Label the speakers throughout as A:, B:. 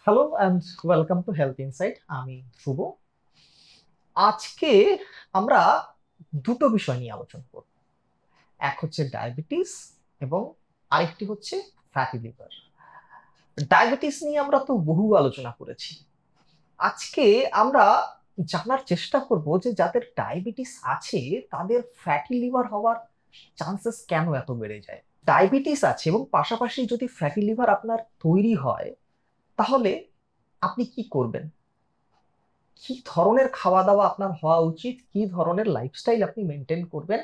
A: Hello and welcome to health insight. আমি শুভ। আজকে আমরা দুটো বিষয় নিয়ে আলোচনা করব। এক হচ্ছে ডায়াবেটিস এবং আরেকটি হচ্ছে ফ্যাটি লিভার। ডায়াবেটিস নিয়ে আমরা তো বহু আলোচনা করেছি। আজকে আমরা জানার চেষ্টা করব যে যাদের ডায়াবেটিস আছে তাদের ফ্যাটি লিভার হওয়ার চান্সেস কেন এত বেড়ে যায়। ডায়াবেটিস আছে এবং পাশাপাশি যদি ফ্যাটি লিভার আপনার তৈরি হয় তাহলে আপনি কি করবেন, কি ধরনের খাওয়া দাওয়া আপনার হওয়া উচিত, কি ধরনের লাইফস্টাইল আপনি মেনটেন করবেন,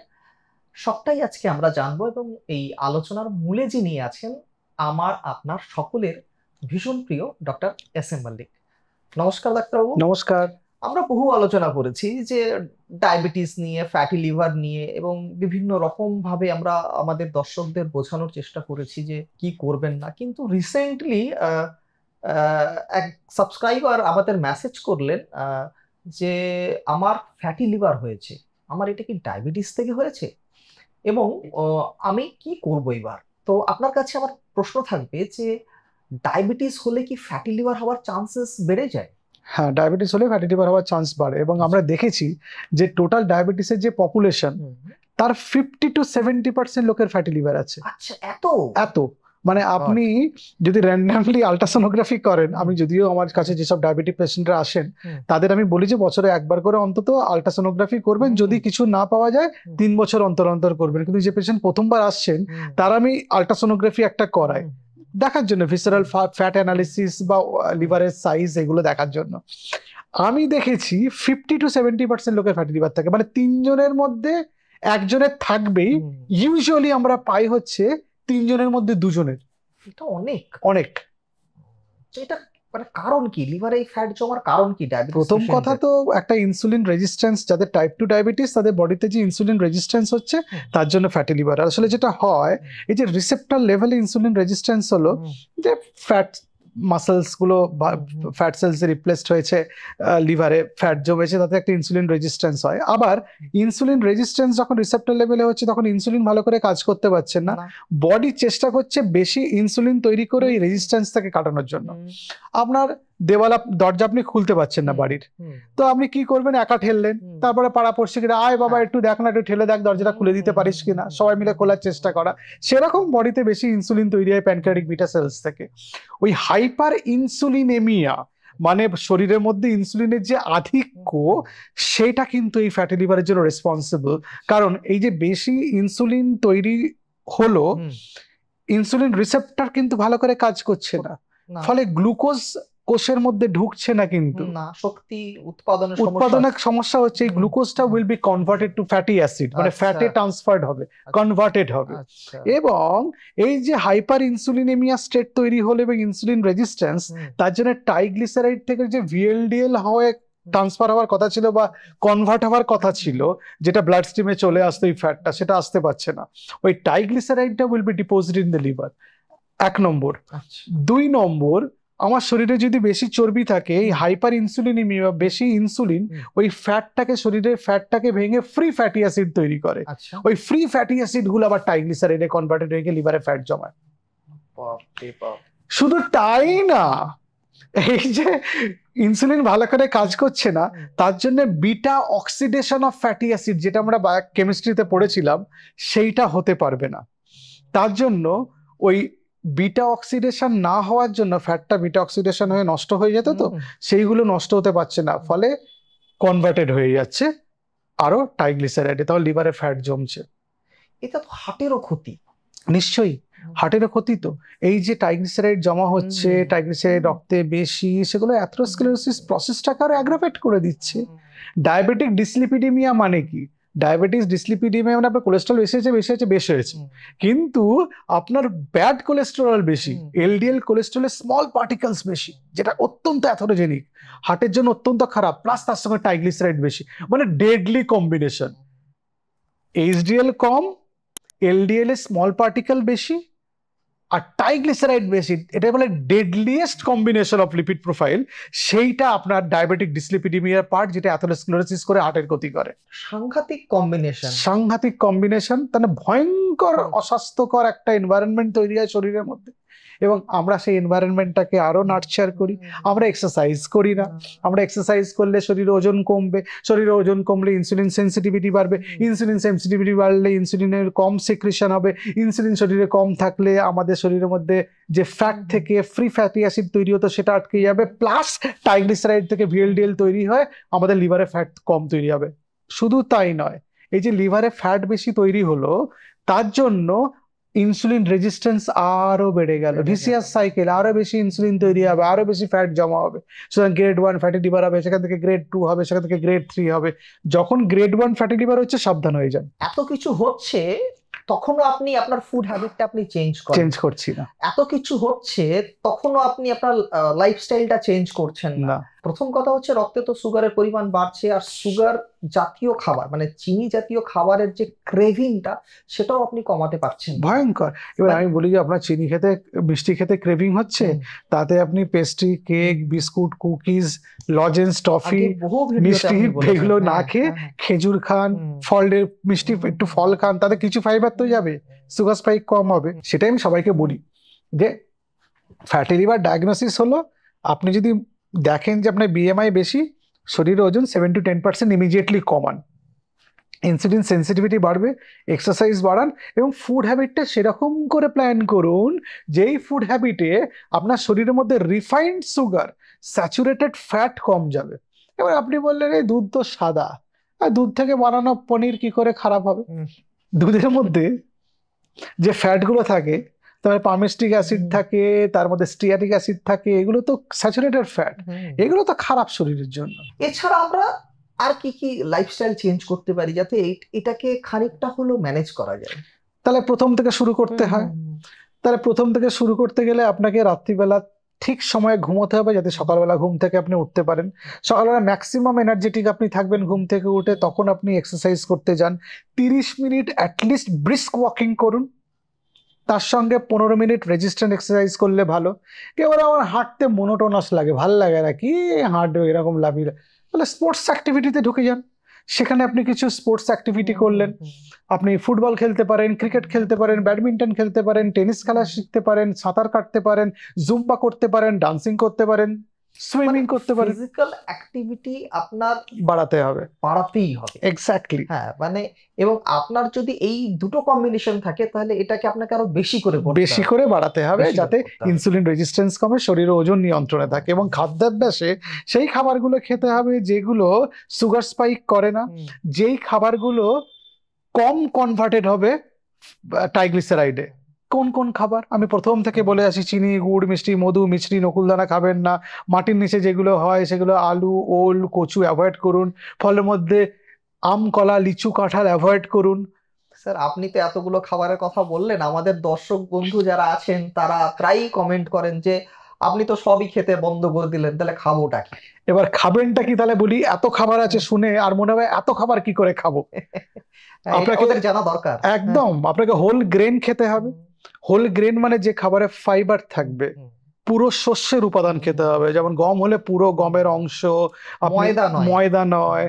A: সবটাই আজকে আমরা জানবো। এবং এই আলোচনার মূলে যিনি আছেন আমার আপনার সকলের ভীষণ প্রিয় ডক্টর এস এম মল্লিক। নমস্কার ডাক্তারবাবু।
B: নমস্কার।
A: আমরা বহু আলোচনা করেছি যে ডায়াবেটিস নিয়ে, ফ্যাটি লিভার নিয়ে, এবং বিভিন্ন রকম ভাবে আমরা আমাদের দর্শকদের বোঝানোর চেষ্টা করেছি যে কি করবেন না। কিন্তু রিসেন্টলি এক সাবস্ক্রাইবার আমাদের মেসেজ করলেন যে আমার ফ্যাটি লিভার হয়েছে, আমার এটা কি ডায়াবেটিস থেকে হয়েছে এবং আমি কি করব এবার। তো আপনার কাছে আমার প্রশ্ন থাকবে যে ডায়াবেটিস হলে কি ফ্যাটি লিভার হওয়ার চান্সেস বেড়ে যায়?
B: হ্যাঁ, ডায়াবেটিস হলে ফ্যাটি লিভার হওয়ার চান্স বাড়ে এবং আমরা দেখেছি যে টোটাল ডায়াবেটিসের যে পপুলেশন তার 50 to 70% লোকের ফ্যাটি লিভার আছে।
A: আচ্ছা, এত
B: এত মানে আপনি যদি র্যান্ডামলি আল্ট্রাসোনোগ্রাফি করেন, আমি যদিও আমার কাছে যেসব ডায়াবেটিক পেশেন্টরা আসেন তাদের আমি বলি যে বছরে একবার করে অন্তত আল্ট্রাসোনোগ্রাফি করবেন, যদি কিছু না পাওয়া যায় 3 বছর অন্তর অন্তর করবেন। কিন্তু যে পেশেন্ট প্রথমবার আসছেন তার আমি আল্ট্রাসোনোগ্রাফি একটা করাই দেখার জন্য, ভিসারাল ফ্যাট অ্যানালিসিস বা লিভারের সাইজ এগুলো দেখার জন্য। আমি দেখেছি 50 to 70% লোকের ফ্যাটি লিভার থাকে, মানে 3 জনের মধ্যে একজনের থাকবেই। ইউজুয়ালি আমরা পাই হচ্ছে 3 জনের মধ্যে 2জনের।
A: এটা অনেক
B: অনেক।
A: তো এটা মানে কারণ কি, লিভারে এই ফ্যাট জমার কারণ কি ডায়াবেটিস?
B: প্রথম কথা তো একটা ইনসুলিন রেজিস্ট্যান্স, যাদের টাইপ 2 ডায়াবেটিস তাদের বডিতে যে ইনসুলিন রেজিস্ট্যান্স হচ্ছে তার জন্য ফ্যাটি লিভার। আসলে যেটা হয়, এই যে রিসেপ্টর লেভেলে ইনসুলিন রেজিস্ট্যান্স হলো, যে ফ্যাট মাসেলস গুলো ফ্যাট সেলস রিপ্লেসড হয়েছে, লিভারে ফ্যাট জমেছে, তাতে একটা ইনসুলিন রেজিস্ট্যান্স হয়। আবার ইনসুলিন রেজিস্ট্যান্স যখন রিসেপ্টর লেভেলে হচ্ছে তখন ইনসুলিন ভালো করে কাজ করতে পারছে না, বডি চেষ্টা করছে বেশি ইনসুলিন তৈরি করে এই রেজিস্ট্যান্সটাকে কাটানোর জন্য। আপনার দেওয়ালা দরজা আপনি খুলতে পারছেন না বাড়ির, তো আপনি কি করবেন, একা ঠেললেন, তারপরে পাড়া পড়ছে কিনা, আয় বাবা একটু দেখ না, একটু ঠেলে দেখ দরজাটা খুলে দিতে পারিস কিনা, সবাই মিলে খোলার চেষ্টা করা। সেরকম বডিতে বেশি ইনসুলিন তৈরি হয় প্যানক্রিয়াটিক বিটা সেলস থেকে। ওই হাইপার ইনসুলিনেমিয়া মানে শরীরের মধ্যে ইনসুলিনের যে আধিক্য, সেটা কিন্তু এই ফ্যাটি লিভারের জন্য রেসপন্সিবল। কারণ এই যে বেশি ইনসুলিন তৈরি হলো, ইনসুলিন রিসেপ্টর কিন্তু ভালো করে কাজ করছে না, ফলে গ্লুকোজ কোষের মধ্যে ঢুকছে না, কিন্তু
A: শক্তি উৎপাদনের
B: সমস্যা হচ্ছে। এই গ্লুকোজটা will be converted to fatty acid, মানে ফ্যাটে ট্রান্সফার্ড হবে, কনভার্টেড হবে। এবং এই যে হাইপার ইনসুলিনেমিয়া স্টেট তৈরি হলো এবং ইনসুলিন রেজিস্ট্যান্স, তার জন্য ট্রাইগ্লিসারাইড থেকে যে ভিএলডিএল হয়ে ট্রান্সফার হওয়ার কথা ছিল বা কনভার্ট হওয়ার কথা ছিল, যেটা ব্লাড স্ট্রিমে চলে আসতো এই ফ্যাটটা, সেটা আসতে পারছে না। ওই ট্রাইগ্লিসারাইডটা will be deposited in the liver, 1 নম্বর। 2 নম্বর, আমার শরীরে যদি বেশি চর্বি থাকে, এই হাইপার ইনসুলিনেমিয়া, বেশি ইনসুলিন ওই ফ্যাটটাকে, শরীরের ফ্যাটটাকে ভেঙে ফ্রি ফ্যাটি অ্যাসিড তৈরি করে। ওই ফ্রি ফ্যাটি অ্যাসিড গুলো আবার ট্রাইগ্লিসারাইডে কনভার্টেড হয়ে গিয়ে লিভারে ফ্যাট জমায়। শুধু তাই না, এই যে ইনসুলিন ভালো করে কাজ করছে না, তার জন্য beta oxidation of fatty acid, যেটা আমরা কেমিস্ট্রিতে পড়েছিলাম, সেইটা হতে পারবে না। তার জন্য ওই বিটা অক্সিডেশন না হওয়ার জন্য, ফ্যাটটা বিটা অক্সিডেশন হয়ে নষ্ট হয়ে যেত, তো সেইগুলো নষ্ট হতে পারছে না, ফলে কনভার্টেড হয়ে যাচ্ছে আরো ট্রাইগ্লিসারাইডে, তাহলে লিভারে ফ্যাট জমছে।
A: এটা তো হার্টেরও ক্ষতি।
B: নিশ্চয়ই হার্টেরও ক্ষতি। তো এই যে ট্রাইগ্লিসারাইড জমা হচ্ছে, ট্রাইগ্লিসারাইড রক্তে বেশি, সেগুলো অ্যাথেরোস্ক্লেরোসিস প্রসেসটাকে আরো অ্যাগ্রাভেট করে দিচ্ছে। ডায়াবেটিক ডিসলিপিডিমিয়া মানে কি? ডায়াবেটিস ডিসলিপিডিমিয়া মানে আপনার কোলেস্ট্রল বেশি হয়েছে, কিন্তু আপনার ব্যাড কোলেস্টেরল বেশি, এলডিএল কোলেস্ট্রলের স্মল পার্টিকেলস বেশি, যেটা অত্যন্ত অ্যাথেরোজেনিক, হার্টের জন্য অত্যন্ত খারাপ, প্লাস তার সঙ্গে ট্রাইগ্লিসারাইড বেশি, মানে ডেডলি কম্বিনেশন। এইচডিএল কম, এলডিএল এর স্মল পার্টিকেল বেশি, আর ট্রাইগ্লিসারাইড বেশি, এটা বলে deadliest combination of lipid profile. সেইটা আপনার ডায়াবেটিক ডিসলিপিডিমিয়ার পার্ট, যেটা অ্যাথেরোস্ক্লেরোসিস করে হার্টের ক্ষতি করে। সাংঘাতিক কম্বিনেশন, তাহলে ভয়ঙ্কর অস্বাস্থ্যকর একটা এনভায়রনমেন্ট তৈরি হয় শরীরের মধ্যে। এবং আমরা সেই এনভায়রনমেন্টটাকে আরো নার্চার করি। আমরা এক্সারসাইজ করি না, আমরা এক্সারসাইজ করলে শরীরে ওজন কমবে, শরীরে ওজন কমলে ইনসুলিন সেন্সিটিভিটি বাড়বে, ইনসুলিন সেন্সিটিভিটি বাড়লে ইনসুলিনের কম সিক্রেশন হবে, ইনসুলিন শরীরে কম থাকলে আমাদের শরীরের মধ্যে যে ফ্যাট থেকে ফ্রি ফ্যাটি অ্যাসিড তৈরি হতো সেটা আটকে যাবে, প্লাস ট্রাইগ্লিসারাইড থেকে ভিএলডিএল তৈরি হয়, আমাদের লিভারে ফ্যাট কম তৈরি হবে। শুধু তাই নয়, এই যে লিভারে ফ্যাট বেশি তৈরি হলো তার জন্য ইনসুলিন রেজিস্ট্যান্স আরো বেড়ে গেল, ভিসিয়াস সাইকেল, আরো বেশি ইনসুলিন তৈরি হবে, আরো বেশি ফ্যাট জমা হবে। সুতরাং গ্রেড 1 ফ্যাটি লিভার হবে, সেখান থেকে গ্রেড 2 হবে, সেখান থেকে গ্রেড 3 হবে। যখন গ্রেড 1 ফ্যাটি লিভার হচ্ছে সাবধান হয়ে যান।
A: এত কিছু হচ্ছে তখনও আপনি আপনার ফুড হ্যাবিটটা আপনি
B: চেঞ্জ করছি না।
A: এত কিছু হচ্ছে তখনও আপনি আপনার লাইফস্টাইলটা চেঞ্জ করছেন না। প্রথম কথা হচ্ছে রক্তে তো সুগারের পরিমাণ বাড়ছে, আর সুগার জাতীয় খাবার মানে চিনি জাতীয় খাবারের যে ক্রেভিংটা সেটাও আপনি কমাতে পারছেন না।
B: ভয়ঙ্কর। এবার আমি বলি যে আপনার চিনি খেতে মিষ্টি খেতে ক্রেভিং হচ্ছে, তাতে আপনি pastry, cake, biscuit, cookies, lozenges, toffee, মিষ্টি এগুলো না খেয়ে খেজুর খান, ফলের মিষ্টি একটু ফল খান, তাতে কিছু ফাইবার তো যাবে, সুগার স্পাইক কম হবে। সেটাই আমি সবাইকে বলি যে ফ্যাটি লিভার ডায়াগনোসিস হলো আপনি যদি দেখেন যে আপনার বিএমআই বেশি, শরীরের ওজন 7 to 10% ইমিডিয়েটলি কমান, ইনসুলিন সেন্সিটিভিটি বাড়বে, এক্সারসাইজ বাড়ান এবং ফুড হ্যাবিটটা সেরকম করে প্ল্যান করুন যেই ফুড হ্যাবিটে আপনার শরীরের মধ্যে রিফাইন্ড সুগার, স্যাচুরেটেড ফ্যাট কম যাবে। এবার আপনি বললেন এই দুধ তো সাদা, আর দুধ থেকে বানানো পনির কি করে খারাপ হবে? দুধের মধ্যে যে ফ্যাটগুলো থাকে, তার পারমেস্টিক অ্যাসিড থাকে, তার মধ্যে স্টিয়ারিক অ্যাসিড থাকে, এগুলো তো স্যাচুরেটেড ফ্যাট, এগুলো তো খারাপ শরীরের জন্য।
A: এছাড়া আমরা আর কি কি লাইফস্টাইল চেঞ্জ করতে পারি যাতে এটাকে খানিকটা হলেও ম্যানেজ করা যায়?
B: তাহলে প্রথম থেকে শুরু করতে হয়। তাহলে প্রথম থেকে শুরু করতে গেলে আপনাকে রাত্রিবেলা ঠিক সময়ে ঘুমোতে হবে, যাতে সকালবেলা ঘুম থেকে আপনি উঠতে পারেন। সকালবেলা ম্যাক্সিমাম এনার্জেটিক আপনি থাকবেন ঘুম থেকে উঠে, তখন আপনি এক্সারসাইজ করতে যান। 30 মিনিট অ্যাটলিস্ট ব্রিস্ক ওয়াকিং করুন, তার সঙ্গে 15 মিনিট রেজিস্ট্যান্ট এক্সারসাইজ করলে ভালো। এবার আমার হাঁটতে মোনোটোনাস লাগে, ভাল লাগে না, কি হাঁটবে এরকম লাভই, তাহলে স্পোর্টস অ্যাক্টিভিটিতে ঢুকে যান। সেখানে আপনি কিছু স্পোর্টস অ্যাক্টিভিটি করলেন, আপনি ফুটবল খেলতে পারেন, ক্রিকেট খেলতে পারেন, ব্যাডমিন্টন খেলতে পারেন, টেনিস খেলা শিখতে পারেন, সাঁতার কাটতে পারেন, জুম্বা করতে পারেন, ডান্সিং করতে পারেন, সুইমিং করতে পারেন।
A: ফিজিক্যাল অ্যাক্টিভিটি আপনার
B: বাড়াতে হবে,
A: বাড়াতেই হবে।
B: এক্স্যাক্টলি।
A: হ্যাঁ, মানে এবং আপনার যদি এই দুটো কম্বিনেশন থাকে তাহলে এটাকে আপনাকে আরো বেশি করে
B: বাড়াতে হবে, যাতে ইনসুলিন রেজিস্ট্যান্স কমে, শরীরে ওজন নিয়ন্ত্রণে থাকে। এবং খাদ্যাভ্যাসে সেই খাবারগুলো খেতে হবে যেগুলো সুগার স্পাইক করে না, যেই খাবারগুলো কম কনভার্টেড হবে ট্রাইগ্লিসারাইডে। কোন কোন খাবার আমি প্রথম থেকে বলে আসি, চিনি, গুড়, মিষ্টি, মধু, মিছরি, নকুলদানা খাবেন না। মাটির নিচে যেগুলো হয় সেগুলো আলু, ওল, কচু অ্যাভয়েড করুন। ফলের মধ্যে আম, কলা, লিচু, কাঁঠাল অ্যাভয়েড করুন।
A: স্যার আপনি তো এতগুলো খাবারের কথা বললেন, আমাদের দর্শক বন্ধু যারা আছেন তারা প্রায়ই কমেন্ট করেন যে আপনি তো সবই খেতে বন্ধ করে দিলেন, তাহলে খাবোটা কি?
B: এবার খাবেনটা কি তাহলে বলি, এত খাবার আছে শুনে আর মনে হয় এত খাবার কি করে খাবো,
A: আপনাকে জানা দরকার।
B: একদম, আপনাকে হোল গ্রেন খেতে হবে। হোল গ্রেন মানে যে খাবারে ফাইবার থাকবে, পুরো শস্যের উপাদান খেতে হবে। যেমন গম হলে পুরো গমের অংশ, ময়দা নয়।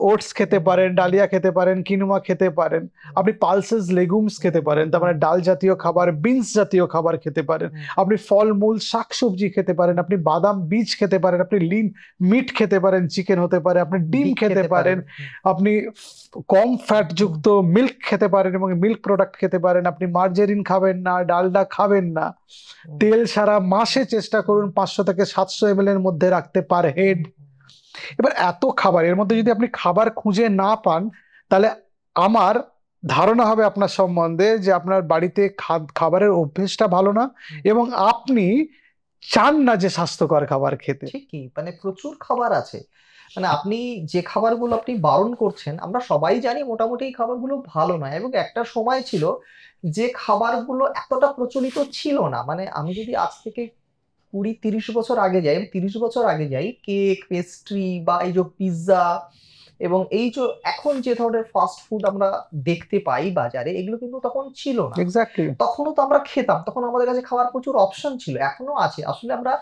B: ওটস খেতে পারেন, ডালিয়া খেতে পারেন, কিনুমা খেতে পারেন, আপনি পালসেস লেগুমস খেতে পারেন, তার মানে ডাল জাতীয় খাবার, বিনস জাতীয় খাবার খেতে পারেন, আপনি ফলমূল শাকসবজি খেতে পারেন, আপনি বাদাম বীজ খেতে পারেন, আপনি লিন মিট খেতে পারেন, চিকেন হতে পারে, আপনি ডিম খেতে পারেন, আপনি কম ফ্যাট যুক্ত মিল্ক খেতে পারেন এবং মিল্ক প্রোডাক্ট খেতে পারেন, আপনি মার্জারিন খাবেন না, ডালডা খাবেন না, তেল সারা মাসে চেষ্টা করুন 500 থেকে 700 ml এর মধ্যে রাখতে পার হেড। এবার এত খাবার, এর মধ্যে যদি আপনি খাবার খুঁজে না পান, তাহলে আমার ধারণা হবে আপনার সম্বন্ধে যে আপনার বাড়িতে খাবারের অভ্যেসটা ভালো না এবং আপনি চান না যে স্বাস্থ্যকর খাবার খেতে।
A: ঠিকই, মানে প্রচুর খাবার আছে, মানে আপনি যে খাবারগুলো আপনি বারণ করছেন আমরা সবাই জানি মোটামুটি এই খাবারগুলো ভালো নয়। এবং একটা সময় ছিল যে খাবারগুলো এতটা প্রচলিত ছিল না, মানে আমি যদি আজ থেকে 20-30 বছর আগে যাই, 30 বছর আগে যাই, কেক, পেস্ট্রি বা এই যে পিৎজা এবং এই যে এখন যে ধরনের ফাস্ট ফুড আমরা দেখতে পাই বাজারে, এগুলো কিন্তু তখন ছিল না।
B: এক্স্যাক্টলি।
A: তখনও তো আমরা খেতাম, তখন আমাদের কাছে খাওয়ার প্রচুর অপশন ছিল, এখনো আছে। আসলে আমরা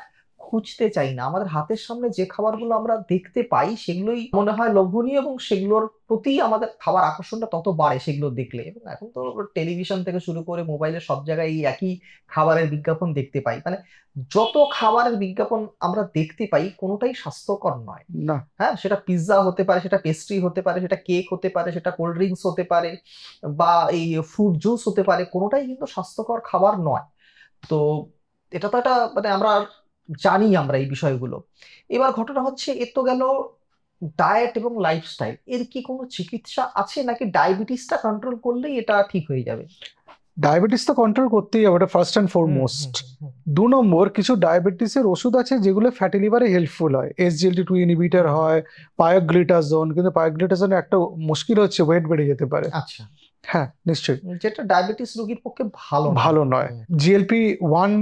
A: খুঁজতে চাই না। আমাদের হাতের সামনে যে খাবারগুলো আমরা দেখতে পাই সেগুলোই মনে হয় লোভনীয়, এবং সেগুলোর প্রতি আমাদের খাবার আকর্ষণটা তত বাড়ে সেগুলো দেখলে। এবং এখন তো টেলিভিশন থেকে শুরু করে মোবাইলে সব জায়গায় এই একই খাবারের বিজ্ঞাপন দেখতে পাই। মানে যত খাবারের বিজ্ঞাপন আমরা দেখতে পাই কোনোটাই স্বাস্থ্যকর নয়।
B: না,
A: হ্যাঁ, সেটা পিৎজা হতে পারে, সেটা পেস্ট্রি হতে পারে, সেটা কেক হতে পারে, সেটা কোল্ড ড্রিঙ্কস হতে পারে, বা এই ফ্রুট জুস হতে পারে, কোনোটাই কিন্তু স্বাস্থ্যকর খাবার নয়। তো এটা তো একটা মানে আমরা জানি আমরা এই বিষয়গুলো। এবার ঘটনা হচ্ছে, এ তো গেল ডায়েট এবং লাইফস্টাইল। এর কি কোনো চিকিৎসা আছে, নাকি ডায়াবেটিসটা কন্ট্রোল করলেই এটা ঠিক হয়ে যাবে?
B: ডায়াবেটিস তো কন্ট্রোল করতেই হবে, এটা ফার্স্ট অ্যান্ড
A: হুম,
B: ফরমোস্ট।
A: হুম, হুম,
B: 2 নম্বর, কিছু ডায়াবেটিসের ওষুধ আছে যেগুলো ফ্যাটি লিভারে হেল্পফুল হয়, SGLT2 ইনহিবিটর হয়, পায়োগ্লিটাজোন। কিন্তু পায়োগ্লিটাজোনের একটা মুশকিল হচ্ছে ওয়েট বেড়ে যেতে পারে।
A: আচ্ছা,
B: হ্যাঁ, নিশ্চয়ই
A: যেটা ডায়াবেটিস রোগীর পক্ষে ভালো নয়।
B: ভালো নয়। GLP-1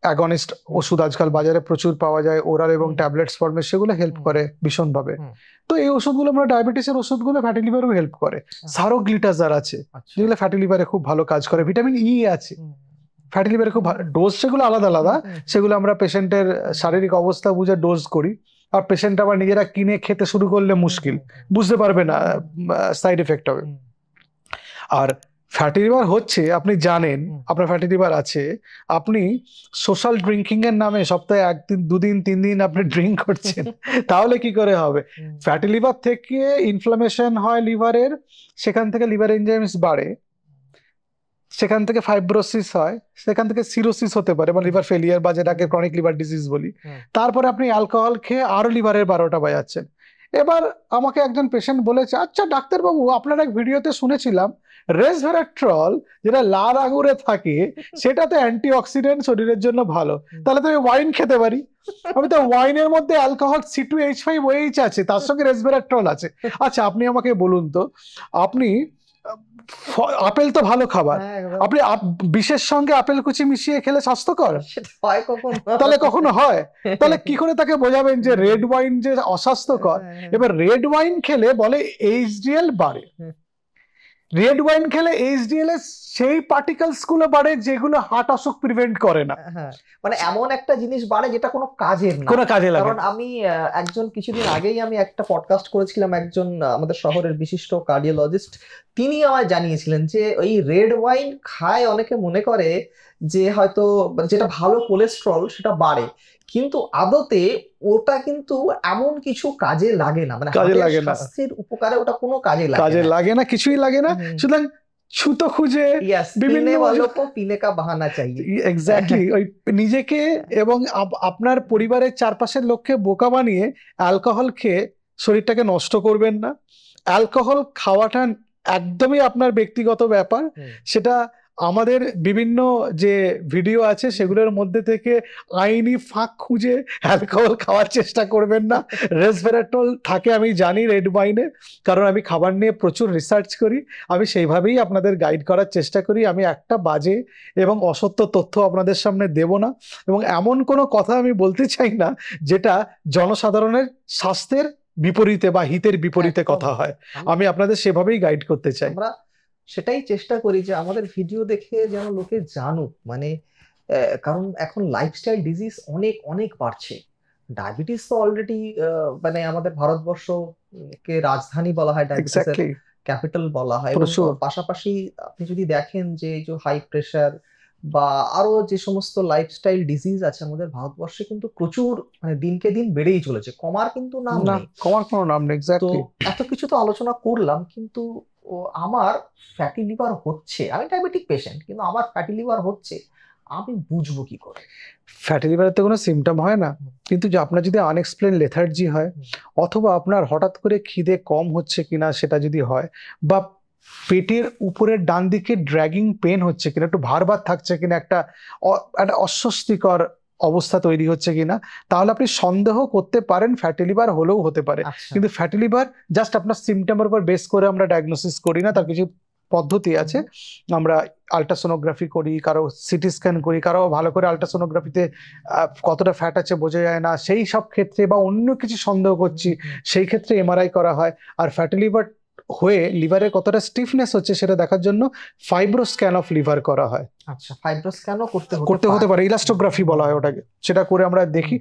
B: অ্যাগনিস্ট ওষুধ আজকাল বাজারে প্রচুর পাওয়া যায়, ওরাল এবং ট্যাবলেটস ফর্মে, সেগুলো হেল্প করে ভীষণভাবে। তো এই ওষুধগুলো, আমরা ডায়াবেটিসের ওষুধগুলো ফ্যাটি লিভারও হেল্প করে। সারোগ্লিটাজার আছে, যেগুলো ফ্যাটি লিভারে খুব ভালো কাজ করে। ভিটামিন ই আছে, ফ্যাটি লিভারে খুব ভালো। ডোজ সেগুলো আলাদা আলাদা, সেগুলো আমরা পেশেন্টের শারীরিক অবস্থা বুঝে ডোজ করি। আর পেশেন্ট আবার নিজেরা কিনে খেতে শুরু করলে মুশকিল, বুঝতে পারবে না, সাইড এফেক্ট হবে। আর ফ্যাটি লিভার হচ্ছে, আপনি জানেন আপনার ফ্যাটি লিভার আছে, আপনি সোশ্যাল ড্রিঙ্কিং এর নামে সপ্তাহে 1 দিন 2 দিন 3 দিন আপনি ড্রিঙ্ক করছেন, তাহলে কি করে হবে? ফ্যাটি লিভার থেকে ইনফ্লামেশন হয় লিভারের, সেখান থেকে লিভার এনজাইমস বাড়ে, সেখান থেকে ফাইব্রোসিস হয়, সেখান থেকে সিরোসিস হতে পারে, মানে লিভার ফেলিয়ার, বা যেটাকে ক্রনিক লিভার ডিজিজ বলি। তারপরে আপনি অ্যালকোহল খেয়ে আরো লিভারের 12টা বাজাচ্ছেন। এবার আমাকে একজন পেশেন্ট বলেছে, আচ্ছা ডাক্তারবাবু, আপনার এক ভিডিওতে শুনেছিলাম রেসভেরাট্রল, যেটা লাল আঙুরে থাকে, সেটাতে অ্যান্টিঅক্সিডেন্ট, শরীরের জন্য ভালো, তাহলে তো আমি ওয়াইন খেতে পারি। আমি তো ওয়াইনের মধ্যে অ্যালকোহল C2H5OH আছে, তার সঙ্গে রেসভেরাট্রল আছে। আচ্ছা, আপনি আমাকে বলুন তো, আপনি আপেল তো ভালো খাবার, আপনি বিষের সঙ্গে আপেল কুচি মিশিয়ে খেলে স্বাস্থ্যকর?
A: সেটা হয় কখন?
B: তাহলে কখনো হয়? তাহলে কি করে তাকে বোঝাবেন যে রেড ওয়াইন যে অস্বাস্থ্যকর? এবার রেড ওয়াইন খেলে বলে HDL বাড়ে, রেড ওয়াইন খেলে HDL এর সেই পার্টিকেলস গুলো বাড়ে যেগুলো হার্ট অসুখ প্রিভেন্ট করে না।
A: মানে এমন একটা জিনিস বাড়ে যেটা কোনো কাজের না,
B: কোনো কাজে লাগে।
A: কারণ আমি একজন কিছুদিন আগেই আমি একটা পডকাস্ট করেছিলাম, একজন আমাদের শহরের বিশিষ্ট কার্ডিওলজিস্ট, তিনি আমায় জানিয়েছিলেন যে ওই রেড ওয়াইন খায় অনেকে মনে করে যে হয়তো যেটা ভালো কোলেস্ট্রল সেটা বাড়ে, কিন্তু আদতে ওটা কিন্তু এমন কিছু কাজে লাগে না, মানে
B: কাজে লাগে না,
A: স্বাস্থ্যের উপকারে ওটা কোনো কাজে
B: লাগে না, কিছুই লাগে না। সুতরাং ছুতো খুঁজে বিভিন্ন
A: পিনে কা বাহানা চাইয়ে,
B: এক্স্যাক্টলি, ওই নিজেকে এবং আপনার পরিবারের চারপাশের লোককে বোকা বানিয়ে অ্যালকোহল খেয়ে শরীরটাকে নষ্ট করবেন না। অ্যালকোহল খাওয়াটা একদমই আপনার ব্যক্তিগত ব্যাপার। সেটা আমাদের বিভিন্ন যে ভিডিও আছে সেগুলোর মধ্যে থেকে আইনি ফাঁক খুঁজে অ্যালকোহল খাওয়ার চেষ্টা করবেন না। রেসভেরাট্রল থাকে আমি জানি রেড ওয়াইনে, কারণ আমি খাবার নিয়ে প্রচুর রিসার্চ করি, আমি সেইভাবেই আপনাদের গাইড করার চেষ্টা করি। আমি একটা বাজে এবং অসত্য তথ্য আপনাদের সামনে দেব না, এবং এমন কোনো কথা আমি বলতে চাই না যেটা জনসাধারণের স্বাস্থ্যের বিপরীতে বা হিতের বিপরীতে কথা হয়। আমি আপনাদের সেভাবেই গাইড করতে চাই।
A: আমরা সেটাই চেষ্টা করি যে আমাদের ভিডিও দেখে যেন লোকে জানুক, মানে কারণ এখন লাইফস্টাইল ডিজিজ অনেক অনেক বাড়ছে। ডায়াবেটিস তো অলরেডি মানে আমাদের ভারতবর্ষকে রাজধানী বলা হয়, ডায়াবেটিসের ক্যাপিটাল বলা হয়। এবং পাশাপাশি আপনি যদি দেখেন যে হাই প্রেশার বা আরো যে সমস্ত লাইফস্টাইল ডিজিজ আছে আমাদের ভারতবর্ষে, কিন্তু প্রচুর, মানে দিনকে দিন বেড়েই চলেছে, কমার কিন্তু নাম নেই,
B: কমার কোনো নাম নেই।
A: তো এত কিছু তো আলোচনা করলাম, কিন্তু আমার ফ্যাটি লিভার হচ্ছে, আমি ডায়াবেটিক পেশেন্ট, কিন্তু আমার ফ্যাটি লিভার হচ্ছে, আমি বুঝবো কি করে?
B: ফ্যাটি লিভারের তো কোনো সিমটম হয় না, কিন্তু আপনার যদি আনএক্সপ্লেইন লেথার্জি হয়, অথবা আপনার হঠাৎ করে খিদে কম হচ্ছে কিনা সেটা যদি হয়, বা পেটের উপরের ডান দিকে ড্র্যাগিং পেন হচ্ছে কিনা, একটু ভার থাকছে কিনা, একটা অস্বস্তিকর অবস্থা তৈরি হচ্ছে কিনা, তাহলে আপনি সন্দেহ করতে পারেন ফ্যাটি লিভার হলেও হতে পারে। কিন্তু ফ্যাটি লিভার জাস্ট আপনার সিমটমের উপর বেস করে আমরা ডায়াগনোসিস করি না, তার কিছু পদ্ধতি আছে। আমরা আল্ট্রাসোনোগ্রাফি করি, কারো সিটি স্ক্যান করি, কারো ভালো করে আল্ট্রাসোনোগ্রাফিতে কতটা ফ্যাট আছে বোঝা যায় না, সেই সব ক্ষেত্রে, বা অন্য কিছু সন্দেহ করছি সেই ক্ষেত্রে MRI করা হয়। আর ফ্যাটি লিভার হয়ে লিভারে কতটা স্টিফনেস হচ্ছে সেটা দেখার জন্য ফাইব্রো স্ক্যান অফ লিভার করা হয়।
A: আচ্ছা, ফাইব্রো স্ক্যানও
B: করতে হতে পারে, ইলাস্টোগ্রাফি বলা হয় ওটাকে। সেটা করে আমরা দেখি,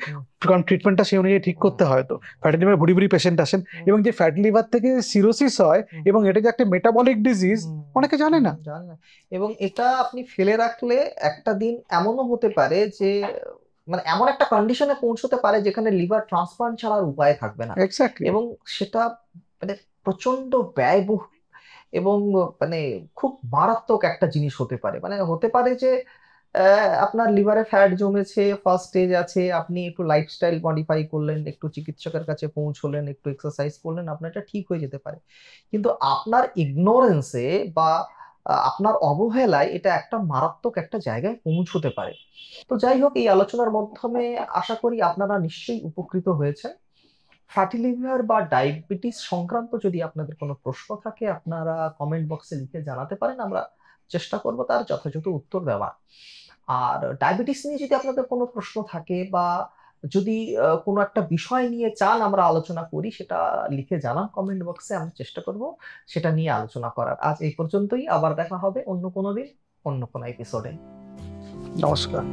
B: কারণ ট্রিটমেন্টটা সেই অনুযায়ী ঠিক করতে হয়। তো ফ্যাটি লিভার ভুড়ি ভুড়ি পেশেন্ট আসেন, এবং যে ফ্যাটি লিভার থেকে সিরোসিস হয় এবং এটা যে একটা মেটাবলিক ডিজিজ অনেকে জানে না।
A: এবং এটা আপনি ফেলে রাখলে একটা দিন এমনও হতে পারে যে মানে এমন একটা কন্ডিশনে পৌঁছতে পারে যেখানে লিভার ট্রান্সপ্লান্ট ছাড়ার উপায় থাকবে না।
B: এক্স্যাক্টলি।
A: এবং সেটা মানে প্রচন্ড ব্যয়বহুল এবং মানে খুব মারাত্মক একটা জিনিস হতে পারে। মানে হতে পারে যে আপনার লিভারে ফ্যাট জমেছে, ফার্স্ট স্টেজ আছে, আপনি একটু লাইফস্টাইল মডিফাই করলেন, একটু চিকিৎসকের কাছে পৌঁছলেন, একটু এক্সারসাইজ করলেন, আপনার এটা ঠিক হয়ে যেতে পারে। কিন্তু আপনার ইগনোরেন্সে বা আপনার অবহেলায় এটা একটা মারাত্মক একটা জায়গায় পৌঁছতে পারে। তো যাই হোক, এই আলোচনার মাধ্যমে আশা করি আপনারা নিশ্চয়ই উপকৃত হয়েছেন। ফ্যাটি লিভার বা ডায়াবেটিস সংক্রান্ত যদি আপনাদের কোনো প্রশ্ন থাকে, আপনারা কমেন্ট বক্সে লিখে জানাতে পারেন, আমরা চেষ্টা করব তার যথাযথ উত্তর দেওয়ার। আর ডায়াবেটিস নিয়ে যদি আপনাদের কোনো প্রশ্ন থাকে বা যদি কোনো একটা বিষয় নিয়ে চান আমরা আলোচনা করি, সেটা লিখে জানান কমেন্ট বক্সে, আমরা চেষ্টা করব সেটা নিয়ে আলোচনা করার। আজ এই পর্যন্তই, আবার দেখা হবে অন্য কোনো দিন, অন্য কোনো এপিসোডে।
B: নমস্কার।